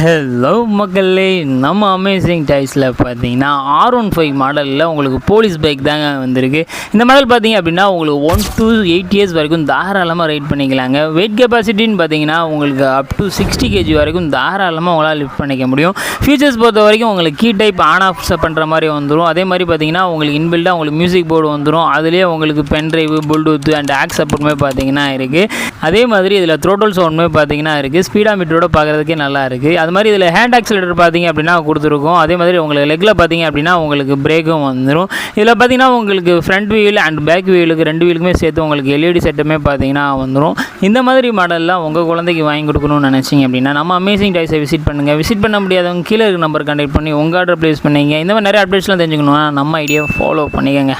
Hello மக்களே, நம்ம amazing டாய்ஸில் பார்த்தீங்கன்னா R15 மாடலில் உங்களுக்கு போலீஸ் பைக் தாங்க வந்திருக்கு. இந்த மாடல் பார்த்தீங்க அப்படின்னா உங்களுக்கு 1 to 8 இயர்ஸ் வரைக்கும் தாராளமாக ரைட் பண்ணிக்கலாங்க. வெயிட் கெப்பாசிட்டின்னு பார்த்தீங்கன்னா உங்களுக்கு அப் டு 60 kg வரைக்கும் தாராளமாக உங்களால் லிஃப்ட் பண்ணிக்க முடியும். ஃபீச்சர்ஸ் பொறுத்த வரைக்கும் உங்களுக்கு கீ டைப் ஆன் ஆஃப் பண்ணுற மாதிரி வந்துடும். அதே மாதிரி பார்த்தீங்கன்னா உங்களுக்கு இன்பில்டாக உங்களுக்கு மியூசிக் போர்டு வந்துடும். அதுலேயே உங்களுக்கு pen drive, Bluetooth and aux சப்போர்ட்டுமே பார்த்தீங்கன்னா இருக்குது. அதே மாதிரி இதில் த்ரோட்டல் சவுண்டுமே பார்த்தீங்கன்னா இருக்குது. ஸ்பீடா மீட்டரோட பார்க்குறதுக்கே நல்லா இருக்குது. அது மாதிரி இதில் ஹேண்ட் ஆக்சிலேட்டர் பார்த்தீங்க அப்படின்னா கொடுத்துருக்கோம். அதே மாதிரி உங்களுக்கு லெக்கில் பார்த்தீங்க அப்படின்னா உங்களுக்கு பிரேக்கும் வந்துடும். இதில் பார்த்தீங்கன்னா உங்களுக்கு ஃப்ரண்ட் வீல் அண்ட் பேக் வீலுக்கு 2 வீலுக்குமே சேர்த்து உங்களுக்கு LED செட்டுமே பார்த்தீங்கன்னா வந்துடும். இந்த மாதிரி மாடல்லாம் உங்கள் குழந்தைக்கு வாங்கி கொடுக்கணும்னு நினச்சிங்க அப்படின்னா நம்ம அமேசிங் டாய்ஸை விசிட் பண்ணுங்கள். விசிட் பண்ண முடியாதவங்க கீழே இருக்க நம்பர் கான்டெக்ட் பண்ணி உங்கள் ஆர்டர் ப்ளேஸ் பண்ணிங்க. இந்த மாதிரி நிறைய அப்டேட்ஸ்லாம் தெரிஞ்சுக்கணும்னா நம்ம ஐடியா ஃபாலோ பண்ணிக்கோங்க.